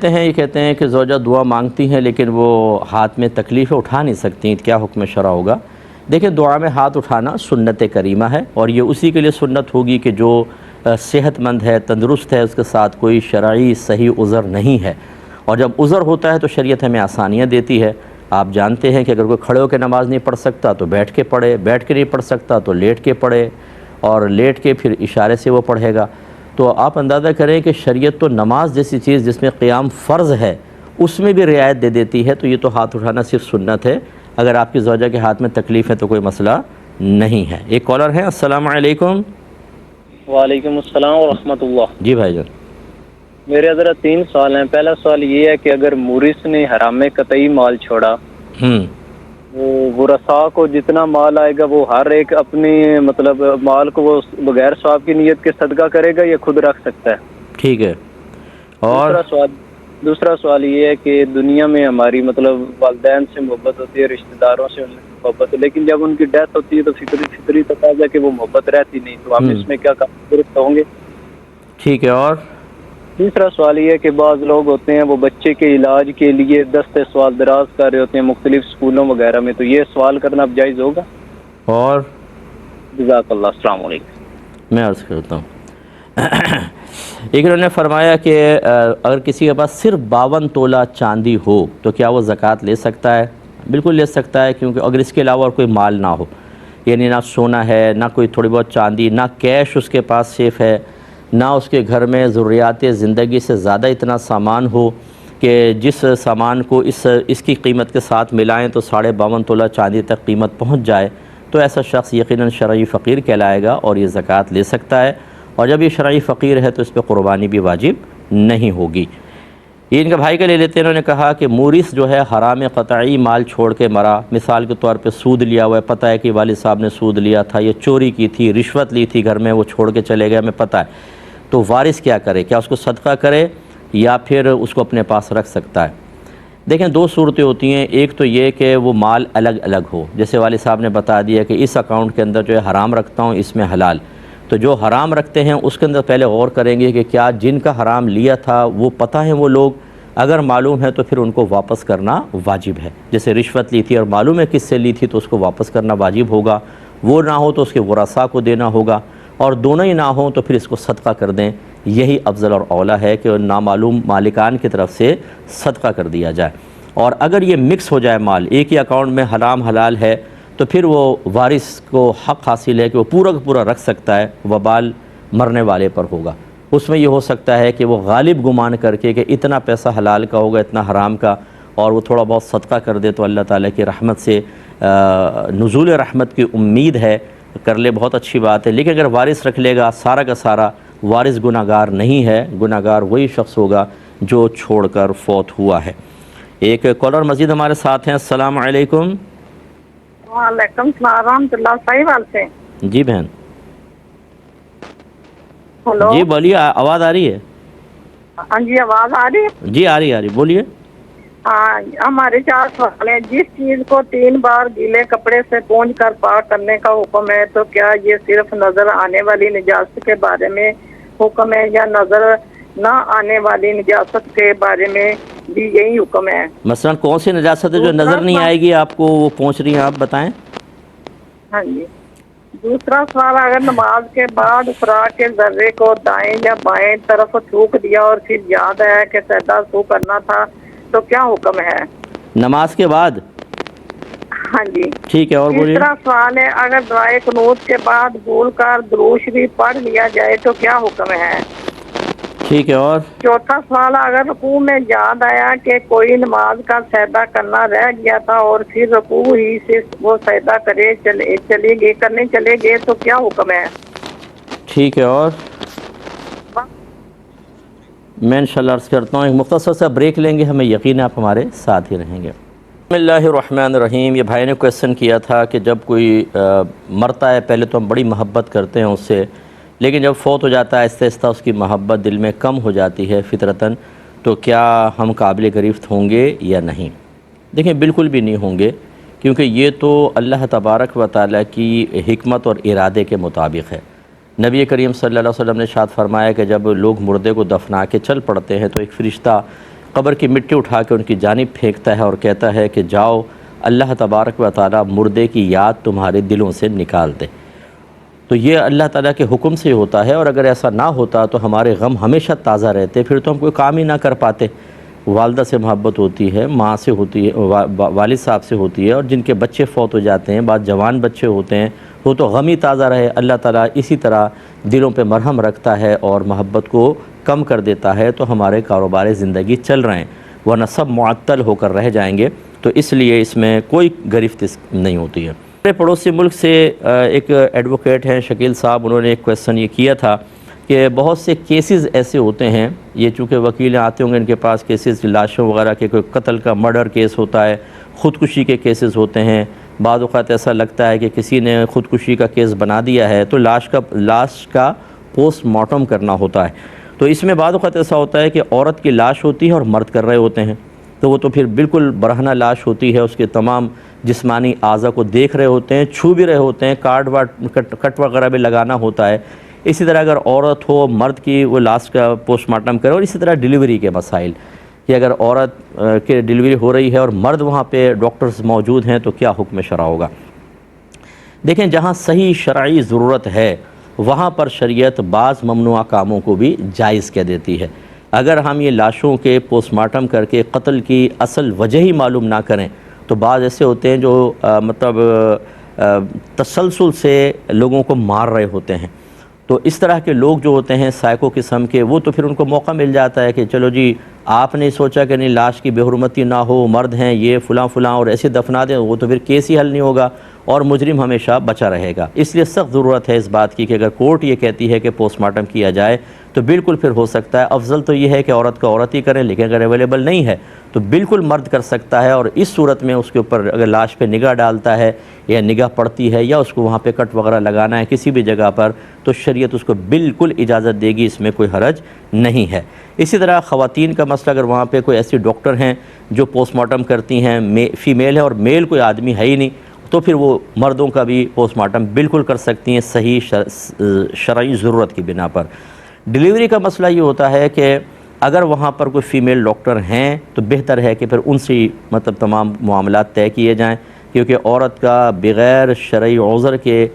یہ کہتے ہیں کہ زوجہ دعا مانگتی ہیں لیکن وہ ہاتھ میں تکلیفیں اٹھا نہیں سکتی، کیا حکم شرع ہوگا؟ دیکھیں، دعا میں ہاتھ اٹھانا سنت کریمہ ہے، اور یہ اسی کے لیے سنت ہوگی کہ جو صحت مند ہے، تندرست ہے، اس کے ساتھ کوئی شرعی صحیح عذر نہیں ہے۔ اور جب عذر ہوتا ہے تو شریعت ہمیں آسانیاں دیتی ہے۔ آپ جانتے ہیں کہ اگر کوئی کھڑے ہو کے نماز نہیں پڑھ سکتا تو بیٹھ کے پڑھے، بیٹھ کے نہیں پڑھ سکتا تو لیٹ کے پڑھے، اور لیٹ کے پھر اشارے سے وہ پڑھے گا۔ تو آپ اندازہ کریں کہ شریعت تو نماز جیسی چیز جس میں قیام فرض ہے اس میں بھی رعایت دے دیتی ہے، تو یہ تو ہاتھ اٹھانا صرف سنت ہے۔ اگر آپ کی زوجہ کے ہاتھ میں تکلیف ہے تو کوئی مسئلہ نہیں ہے۔ ایک کالر ہے، السلام علیکم۔ وعلیکم السلام ورحمۃ اللہ۔ جی بھائی جان۔ میرے حضرت 3 سوال ہیں۔ پہلا سوال یہ ہے کہ اگر مورث نے حرام قطعی مال چھوڑا، وہ ورثاء کو جتنا مال آئے گا وہ ہر ایک اپنی مال کو وہ بغیر ثواب کی نیت کے صدقہ کرے گا یا خود رکھ سکتا ہے؟ ٹھیک ہے۔ اور دوسرا سوال یہ ہے کہ دنیا میں ہماری والدین سے محبت ہوتی ہے، رشتہ داروں سے محبت ہے، لیکن جب ان کی ڈیتھ ہوتی ہے تو فطری تقاضا کہ وہ محبت رہتی نہیں، تو ہم اس میں کیا درست ہوں گے؟ ٹھیک ہے۔ اور تیسرا سوال یہ ہے کہ بعض لوگ ہوتے ہیں وہ بچے کے علاج کے لیے دستے سوال دراز کر رہے ہوتے ہیں مختلف اسکولوں وغیرہ میں، تو یہ سوال کرنا اب جائز ہوگا؟ اور جزاک اللہ۔ السلام علیکم۔ میں عرض کرتا ہوں، ایک انہوں نے فرمایا کہ اگر کسی کے پاس صرف 52 تولہ چاندی ہو تو کیا وہ زکوٰۃ لے سکتا ہے؟ بالکل لے سکتا ہے، کیونکہ اگر اس کے علاوہ اور کوئی مال نہ ہو، یعنی نہ سونا ہے، نہ کوئی تھوڑی بہت چاندی، نہ کیش اس کے پاس سیف ہے، نہ اس کے گھر میں ضروریات زندگی سے زیادہ اتنا سامان ہو کہ جس سامان کو اس کی قیمت کے ساتھ ملائیں تو 52.5 تولہ چاندی تک قیمت پہنچ جائے، تو ایسا شخص یقیناً شرعی فقیر کہلائے گا اور یہ زکوٰۃ لے سکتا ہے۔ اور جب یہ شرعی فقیر ہے تو اس پہ قربانی بھی واجب نہیں ہوگی۔ یہ ان کے بھائی کا لے لیتے ہیں، انہوں نے کہا کہ مورث جو ہے حرام قطعی مال چھوڑ کے مرا، مثال کے طور پہ سود لیا ہوا ہے، پتہ ہے کہ والد صاحب نے سود لیا تھا، یہ چوری کی تھی، رشوت لی تھی گھر میں، وہ چھوڑ کے چلے گئے، ہمیں پتہ ہے، تو وارث کیا کرے؟ کیا اس کو صدقہ کرے یا پھر اس کو اپنے پاس رکھ سکتا ہے؟ دیکھیں، 2 صورتیں ہوتی ہیں۔ ایک تو یہ کہ وہ مال الگ الگ ہو، جیسے والد صاحب نے بتا دیا کہ اس اکاؤنٹ کے اندر جو ہے حرام رکھتا ہوں، اس میں حلال، تو جو حرام رکھتے ہیں اس کے اندر پہلے غور کریں گے کہ کیا جن کا حرام لیا تھا وہ پتہ ہے وہ لوگ، اگر معلوم ہے تو پھر ان کو واپس کرنا واجب ہے۔ جیسے رشوت لی تھی اور معلوم ہے کس سے لی تھی تو اس کو واپس کرنا واجب ہوگا، وہ نہ ہو تو اس کے ورثاء کو دینا ہوگا، اور دونوں ہی نہ ہوں تو پھر اس کو صدقہ کر دیں۔ یہی افضل اور اولیٰ ہے کہ نامعلوم مالکان کی طرف سے صدقہ کر دیا جائے۔ اور اگر یہ مکس ہو جائے مال، ایک ہی اکاؤنٹ میں حرام حلال ہے، تو پھر وہ وارث کو حق حاصل ہے کہ وہ پورا کا پورا رکھ سکتا ہے، وبال مرنے والے پر ہوگا۔ اس میں یہ ہو سکتا ہے کہ وہ غالب گمان کر کے کہ اتنا پیسہ حلال کا ہوگا، اتنا حرام کا، اور وہ تھوڑا بہت صدقہ کر دے تو اللہ تعالیٰ کی رحمت سے نزول رحمت کی امید ہے، کر لے، بہت اچھی بات ہے۔ لیکن اگر وارث رکھ لے گا سارا کا سارا، وارث گناہ گار نہیں ہے، گناہ گار وہی شخص ہوگا جو چھوڑ کر فوت ہوا ہے۔ ایک کالر مزید ہمارے ساتھ ہیں، السلام علیکم۔ وعلیکم السلام ورحمۃ اللہ۔ صحیح سے جی بہن۔ ہلو جی بولیے، آواز آ رہی ہے؟ ہاں جی، آواز آ رہی ہے؟ جی آ رہی بولیے۔ ہاں، ہمارے 4 سوال ہیں۔ جس چیز کو 3 بار گیلے کپڑے سے پونچھ کر پاک کرنے کا حکم ہے تو کیا یہ صرف نظر آنے والی نجاست کے بارے میں حکم ہے یا نظر نہ آنے والی نجاست کے بارے میں بھی یہی حکم ہے؟ مثلا کون سی نجاست ہے جو نظر نہیں آئے گی آپ کو، وہ پہنچ رہی ہیں، آپ بتائیں۔ ہاں جی۔ دوسرا سوال، اگر نماز کے بعد خوراک کے ذرے کو دائیں یا بائیں طرف تھوک دیا اور پھر یاد آیا کہ سجدہ سو کرنا تھا تو کیا حکم ہے؟ نماز کے بعد؟ ہاں جی۔ ٹھیک ہے، اور بولیے۔ تیسرا سوال ہے، اگر دعائے قنوت کے بعد بھول کر درود شریف پڑھ لیا جائے تو کیا حکم ہے؟ ٹھیک ہے، اور چوتھا سوال، اگر رکوع میں یاد آیا کہ کوئی نماز کا سجدہ کرنا رہ گیا تھا اور پھر رکوع ہی سے وہ سجدہ کرنے چلے گئے تو کیا حکم ہے؟ ٹھیک ہے، اور میں انشاءاللہ عرض کرتا ہوں، ایک مختصر سا بریک لیں گے، ہمیں یقین ہے آپ ہمارے ساتھ ہی رہیں گے۔ بسم اللہ الرحمن الرحیم۔ یہ بھائی نے کویسچن کیا تھا کہ جب کوئی مرتا ہے پہلے تو ہم بڑی محبت کرتے ہیں اس سے، لیکن جب فوت ہو جاتا ہے آہستہ آہستہ اس کی محبت دل میں کم ہو جاتی ہے فطرتاً، تو کیا ہم قابل گرفت ہوں گے یا نہیں؟ دیکھیں، بالکل بھی نہیں ہوں گے، کیونکہ یہ تو اللہ تبارک و تعالیٰ کی حکمت اور ارادے کے مطابق ہے۔ نبی کریم صلی اللہ علیہ وسلم نے ارشاد فرمایا کہ جب لوگ مردے کو دفنا کے چل پڑتے ہیں تو ایک فرشتہ قبر کی مٹی اٹھا کے ان کی جانب پھینکتا ہے اور کہتا ہے کہ جاؤ اللہ تبارک و تعالیٰ مردے کی یاد تمہارے دلوں سے نکال دے۔ تو یہ اللہ تعالیٰ کے حکم سے ہوتا ہے، اور اگر ایسا نہ ہوتا تو ہمارے غم ہمیشہ تازہ رہتے، پھر تو ہم کوئی کام ہی نہ کر پاتے۔ والدہ سے محبت ہوتی ہے، ماں سے ہوتی ہے، والد صاحب سے ہوتی ہے، اور جن کے بچے فوت ہو جاتے ہیں، بعض جوان بچے ہوتے ہیں، وہ تو غم ہی تازہ رہے۔ اللہ تعالیٰ اسی طرح دلوں پہ مرہم رکھتا ہے اور محبت کو کم کر دیتا ہے، تو ہمارے کاروبار زندگی چل رہے ہیں، ورنہ سب معطل ہو کر رہ جائیں گے۔ تو اس لیے اس میں کوئی گرفت نہیں ہوتی ہے۔ میرے پڑوسی ملک سے ایک ایڈوکیٹ ہیں شکیل صاحب، انہوں نے ایک کویسچن یہ کیا تھا کہ بہت سے کیسز ایسے ہوتے ہیں، یہ چونکہ وکیل آتے ہوں گے ان کے پاس کیسز لاشوں وغیرہ کے، کوئی قتل کا مرڈر کیس ہوتا ہے، خودکشی کے کیسز ہوتے ہیں، بعض اوقات ایسا لگتا ہے کہ کسی نے خودکشی کا کیس بنا دیا ہے تو لاش کا پوسٹ مارٹم کرنا ہوتا ہے۔ تو اس میں بعض اوقات ایسا ہوتا ہے کہ عورت کی لاش ہوتی ہے اور مرد کر رہے ہوتے ہیں، تو وہ تو پھر بالکل برہنہ لاش ہوتی ہے، اس کے تمام جسمانی اعضاء کو دیکھ رہے ہوتے ہیں، چھو بھی رہے ہوتے ہیں، کٹ وغیرہ بھی لگانا ہوتا ہے۔ اسی طرح اگر عورت ہو، مرد کی وہ لاش کا پوسٹ مارٹم کرے، اور اسی طرح ڈیلیوری کے مسائل کہ اگر عورت کے ڈیلیوری ہو رہی ہے اور مرد وہاں پہ ڈاکٹرز موجود ہیں تو کیا حکم شرع ہوگا۔ دیکھیں، جہاں صحیح شرعی ضرورت ہے وہاں پر شریعت بعض ممنوعہ کاموں کو بھی جائز کہہ دیتی ہے۔ اگر ہم یہ لاشوں کے پوسٹ مارٹم کر کے قتل کی اصل وجہ ہی معلوم نہ کریں تو بعض ایسے ہوتے ہیں جو تسلسل سے لوگوں کو مار رہے ہوتے ہیں، تو اس طرح کے لوگ جو ہوتے ہیں سائیکو قسم کے، وہ تو پھر ان کو موقع مل جاتا ہے کہ چلو جی آپ نے سوچا کہ نہیں لاش کی بے حرمتی نہ ہو، مرد ہیں یہ فلاں فلاں اور ایسے دفنا دیں، وہ تو پھر کیس ہی حل نہیں ہوگا اور مجرم ہمیشہ بچا رہے گا۔ اس لیے سخت ضرورت ہے اس بات کی کہ اگر کورٹ یہ کہتی ہے کہ پوسٹ مارٹم کیا جائے تو بالکل پھر ہو سکتا ہے، افضل تو یہ ہے کہ عورت کا عورت ہی کریں، لیکن اگر اویلیبل نہیں ہے تو بالکل مرد کر سکتا ہے، اور اس صورت میں اس کے اوپر اگر لاش پہ نگاہ ڈالتا ہے یا نگاہ پڑتی ہے یا اس کو وہاں پہ کٹ وغیرہ لگانا ہے کسی بھی جگہ پر تو شریعت اس کو بالکل اجازت دے گی، اس میں کوئی حرج نہیں ہے۔ اسی طرح خواتین کا مسئلہ، اگر وہاں پہ کوئی ایسی ڈاکٹر ہیں جو پوسٹ مارٹم کرتی ہیں، فیمیل ہے اور میل کوئی آدمی ہے ہی نہیں، تو پھر وہ مردوں کا بھی پوسٹ مارٹم بالکل کر سکتی ہیں صحیح شرعی ضرورت کی بنا پر۔ ڈیلیوری کا مسئلہ یہ ہوتا ہے کہ اگر وہاں پر کوئی فیمیل ڈاکٹر ہیں تو بہتر ہے کہ پھر ان سے تمام معاملات طے کیے جائیں، کیونکہ عورت کا بغیر شرعی عذر کے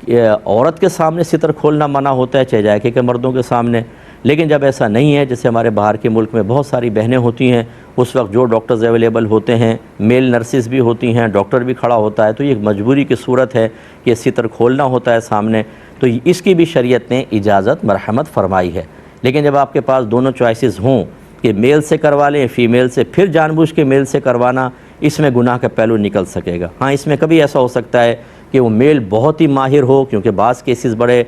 عورت کے سامنے ستر کھولنا منع ہوتا ہے، چاہے جائے کہ مردوں کے سامنے۔ لیکن جب ایسا نہیں ہے، جیسے ہمارے باہر کے ملک میں بہت ساری بہنیں ہوتی ہیں، اس وقت جو ڈاکٹرز اویلیبل ہوتے ہیں، میل نرسز بھی ہوتی ہیں، ڈاکٹر بھی کھڑا ہوتا ہے، تو یہ ایک مجبوری کی صورت ہے کہ ستر کھولنا ہوتا ہے سامنے، تو اس کی بھی شریعت نے اجازت مرحمت فرمائی ہے۔ لیکن جب آپ کے پاس دونوں چوائسز ہوں کہ میل سے کروا لیں، فیمیل سے، پھر جان بوجھ کے میل سے کروانا، اس میں گناہ کا پہلو نکل سکے گا۔ ہاں، اس میں کبھی ایسا ہو سکتا ہے کہ وہ میل بہت ہی ماہر ہو، کیونکہ بعض کیسز بڑے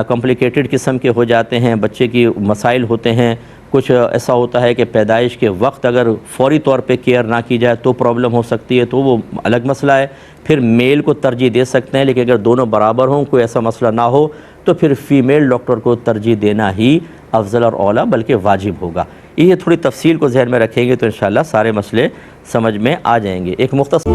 کمپلیکیٹڈ قسم کے ہو جاتے ہیں، بچے کی مسائل ہوتے ہیں، کچھ ایسا ہوتا ہے کہ پیدائش کے وقت اگر فوری طور پہ کیئر نہ کی جائے تو پرابلم ہو سکتی ہے، تو وہ الگ مسئلہ ہے، پھر میل کو ترجیح دے سکتے ہیں۔ لیکن اگر دونوں برابر ہوں، کوئی ایسا مسئلہ نہ ہو، تو پھر فیمیل ڈاکٹر کو ترجیح دینا ہی افضل اور اولیٰ بلکہ واجب ہوگا۔ یہ تھوڑی تفصیل کو ذہن میں رکھیں گے تو انشاءاللہ سارے مسئلے سمجھ میں آ جائیں گے۔ ایک مختصر